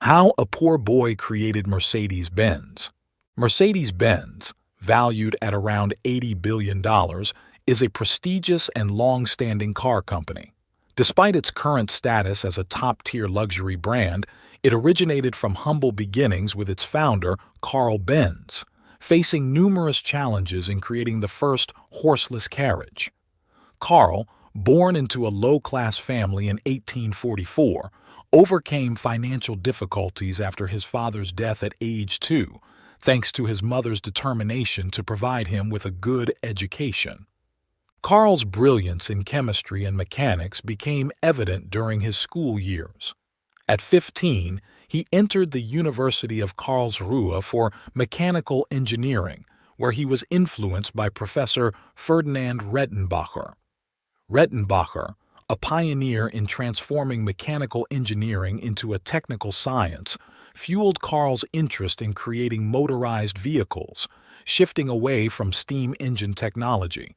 How a poor boy created Mercedes-Benz. Mercedes-Benz, valued at around $80 billion, is a prestigious and long-standing car company. Despite its current status as a top-tier luxury brand, it originated from humble beginnings with its founder, Carl Benz, facing numerous challenges in creating the first horseless carriage. Carl, born into a low-class family in 1844, overcame financial difficulties after his father's death at age 2, thanks to his mother's determination to provide him with a good education. Carl's brilliance in chemistry and mechanics became evident during his school years. At 15, he entered the University of Karlsruhe for mechanical engineering, where he was influenced by Professor Ferdinand Rettenbacher. Rettenbacher, a pioneer in transforming mechanical engineering into a technical science, fueled Carl's interest in creating motorized vehicles, shifting away from steam engine technology.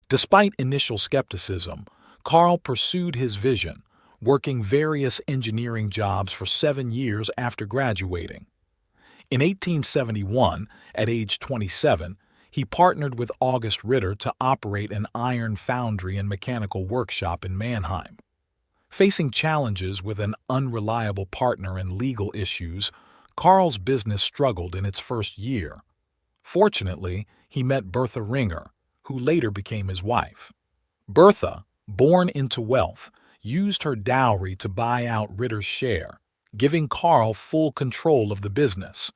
Despite initial skepticism, Carl pursued his vision, working various engineering jobs for 7 years after graduating. In 1871, at age 27, he partnered with August Ritter to operate an iron foundry and mechanical workshop in Mannheim. Facing challenges with an unreliable partner and legal issues, Carl's business struggled in its first year. Fortunately, he met Bertha Ringer, who later became his wife. Bertha, born into wealth, used her dowry to buy out Ritter's share, giving Carl full control of the business.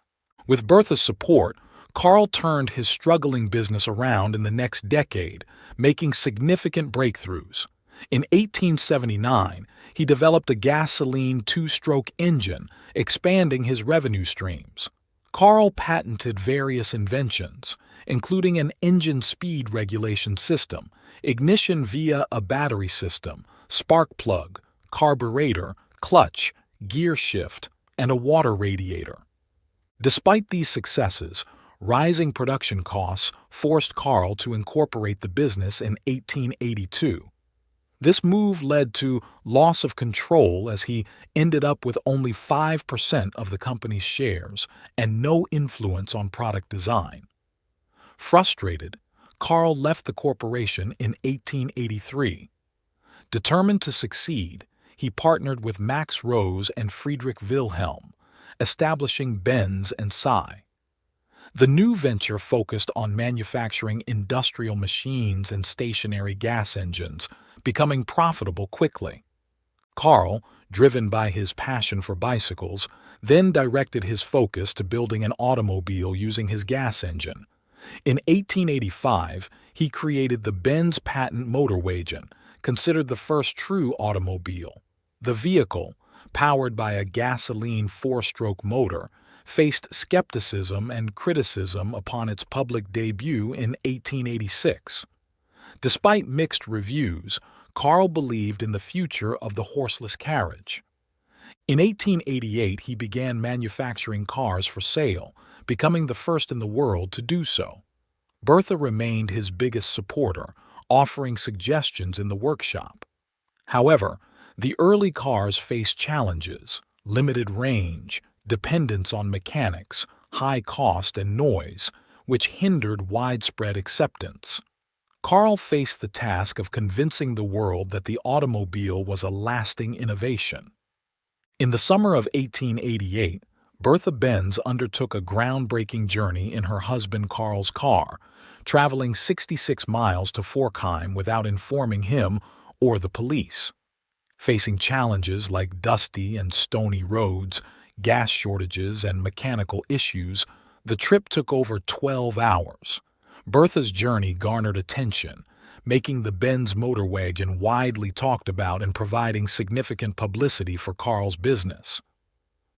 With Bertha's support, Carl turned his struggling business around in the next decade, making significant breakthroughs. In 1879, he developed a gasoline 2-stroke engine, expanding his revenue streams. Carl patented various inventions, including an engine speed regulation system, ignition via a battery system, spark plug, carburetor, clutch, gear shift, and a water radiator. Despite these successes, rising production costs forced Carl to incorporate the business in 1882. This move led to loss of control as he ended up with only 5% of the company's shares and no influence on product design. Frustrated, Carl left the corporation in 1883. Determined to succeed, he partnered with Max Rose and Friedrich Wilhelm, establishing Benz and Cie. The new venture focused on manufacturing industrial machines and stationary gas engines, becoming profitable quickly. Carl, driven by his passion for bicycles, then directed his focus to building an automobile using his gas engine. In 1885, he created the Benz Patent Motorwagen, considered the first true automobile. The vehicle, powered by a gasoline 4-stroke motor, faced skepticism and criticism upon its public debut in 1886. Despite mixed reviews, Carl believed in the future of the horseless carriage. In 1888, he began manufacturing cars for sale, becoming the first in the world to do so. Bertha remained his biggest supporter, offering suggestions in the workshop. However, the early cars faced challenges: limited range, dependence on mechanics, high cost, and noise, which hindered widespread acceptance. Carl faced the task of convincing the world that the automobile was a lasting innovation. In the summer of 1888, Bertha Benz undertook a groundbreaking journey in her husband Carl's car, traveling 66 miles to Forchheim without informing him or the police. Facing challenges like dusty and stony roads, gas shortages, and mechanical issues, the trip took over 12 hours. Bertha's journey garnered attention, making the Benz Motorwagen widely talked about and providing significant publicity for Carl's business.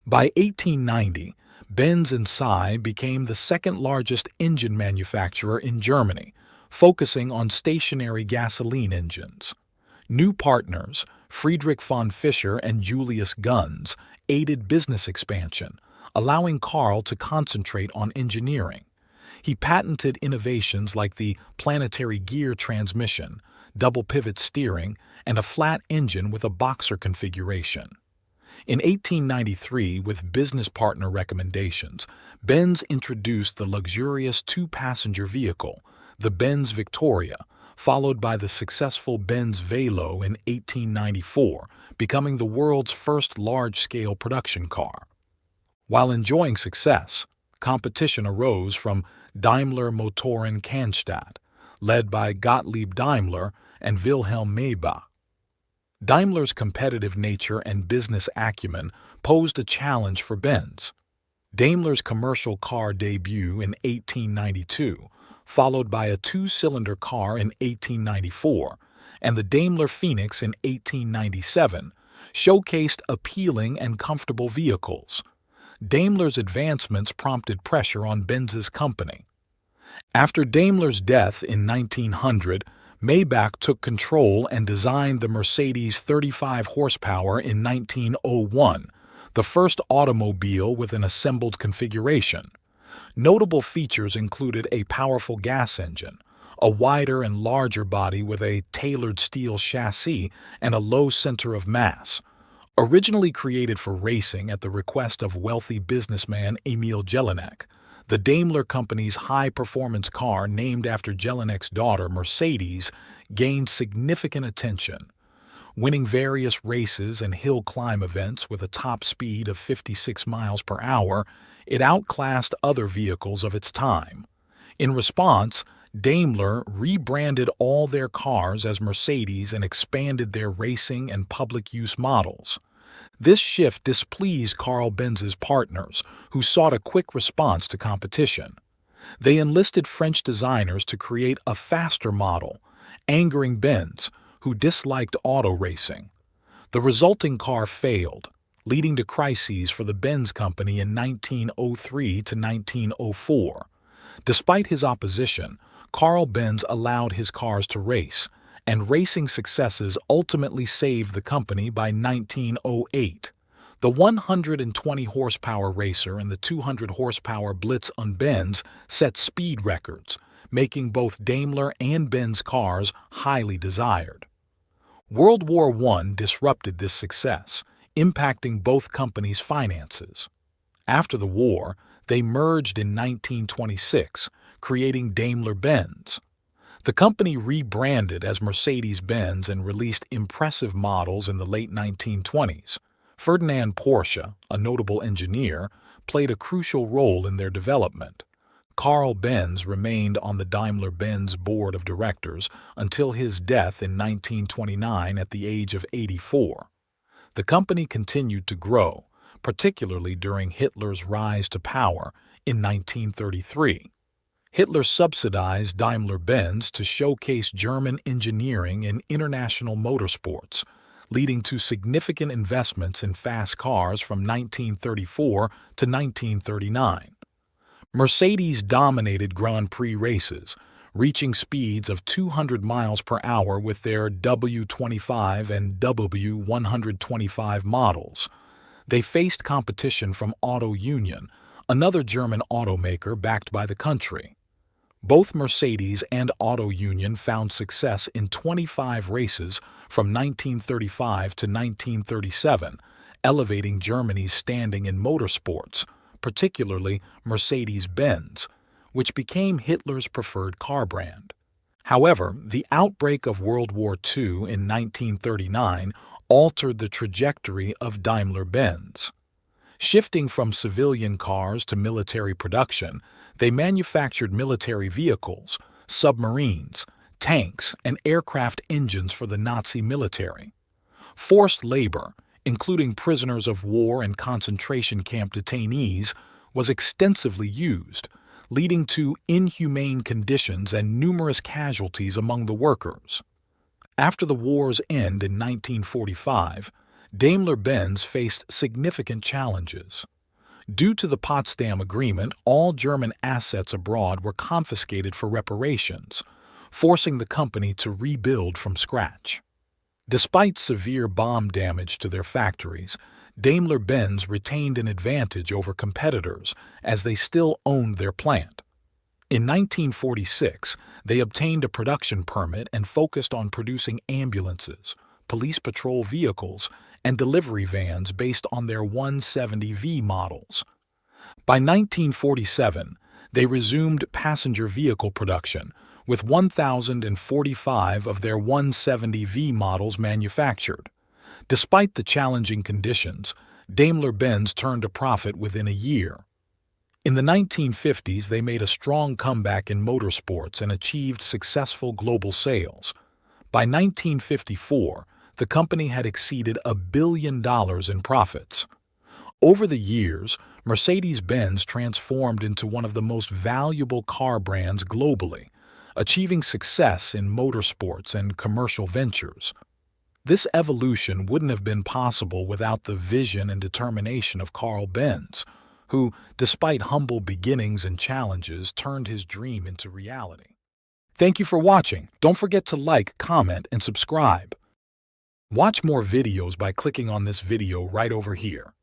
By 1890, Benz and Cie became the second-largest engine manufacturer in Germany, focusing on stationary gasoline engines. New partners, Friedrich von Fischer and Julius Gunz, aided business expansion, allowing Carl to concentrate on engineering. He patented innovations like the planetary gear transmission, double pivot steering, and a flat engine with a boxer configuration. In 1893, with business partner recommendations, Benz introduced the luxurious two-passenger vehicle, the Benz Victoria, followed by the successful Benz Velo in 1894, becoming the world's first large-scale production car. While enjoying success, competition arose from Daimler Motoren Cannstatt, led by Gottlieb Daimler and Wilhelm Maybach. Daimler's competitive nature and business acumen posed a challenge for Benz. Daimler's commercial car debut in 1892, followed by a two-cylinder car in 1894, and the Daimler Phoenix in 1897, showcased appealing and comfortable vehicles. Daimler's advancements prompted pressure on Benz's company. After Daimler's death in 1900, Maybach took control and designed the Mercedes 35 horsepower in 1901, the first automobile with an assembled configuration. Notable features included a powerful gas engine, a wider and larger body with a tailored steel chassis, and a low center of mass. Originally created for racing at the request of wealthy businessman Emil Jelinek, the Daimler Company's high-performance car, named after Jelinek's daughter Mercedes, gained significant attention. Winning various races and hill climb events with a top speed of 56 miles per hour, it outclassed other vehicles of its time. In response, Daimler rebranded all their cars as Mercedes and expanded their racing and public-use models. This shift displeased Carl Benz's partners, who sought a quick response to competition. They enlisted French designers to create a faster model, angering Benz, who disliked auto racing. The resulting car failed, leading to crises for the Benz Company in 1903 to 1904. Despite his opposition, Carl Benz allowed his cars to race, and racing successes ultimately saved the company by 1908. The 120-horsepower racer and the 200-horsepower Blitz on Benz set speed records, making both Daimler and Benz cars highly desired. World War I disrupted this success, impacting both companies' finances. After the war, they merged in 1926, creating Daimler Benz. The company rebranded as Mercedes-Benz and released impressive models in the late 1920s. Ferdinand Porsche, a notable engineer, played a crucial role in their development. Carl Benz remained on the Daimler Benz board of directors until his death in 1929 at the age of 84. The company continued to grow, particularly during Hitler's rise to power in 1933. Hitler subsidized Daimler Benz to showcase German engineering in international motorsports, leading to significant investments in fast cars from 1934 to 1939. Mercedes dominated Grand Prix races, reaching speeds of 200 miles per hour with their W25 and W125 models. They faced competition from Auto Union, another German automaker backed by the country. Both Mercedes and Auto Union found success in 25 races from 1935 to 1937, elevating Germany's standing in motorsports, particularly Mercedes-Benz, which became Hitler's preferred car brand. However, the outbreak of World War II in 1939 altered the trajectory of Daimler Benz. Shifting from civilian cars to military production, they manufactured military vehicles, submarines, tanks, and aircraft engines for the Nazi military. Forced labor, including prisoners of war and concentration camp detainees, was extensively used, leading to inhumane conditions and numerous casualties among the workers. After the war's end in 1945, Daimler-Benz faced significant challenges. Due to the Potsdam Agreement, all German assets abroad were confiscated for reparations, forcing the company to rebuild from scratch. Despite severe bomb damage to their factories, Daimler-Benz retained an advantage over competitors as they still owned their plant. In 1946, they obtained a production permit and focused on producing ambulances, police patrol vehicles, and delivery vans based on their 170V models. By 1947, they resumed passenger vehicle production, with 1,045 of their 170V models manufactured. Despite the challenging conditions, Daimler Benz turned a profit within a year. In the 1950s, they made a strong comeback in motorsports and achieved successful global sales. By 1954, the company had exceeded $1 billion in profits. Over the years, Mercedes-Benz transformed into one of the most valuable car brands globally, achieving success in motorsports and commercial ventures. This evolution wouldn't have been possible without the vision and determination of Carl Benz, who, despite humble beginnings and challenges, turned his dream into reality. Thank you for watching. Don't forget to like, comment, and subscribe. Watch more videos by clicking on this video right over here.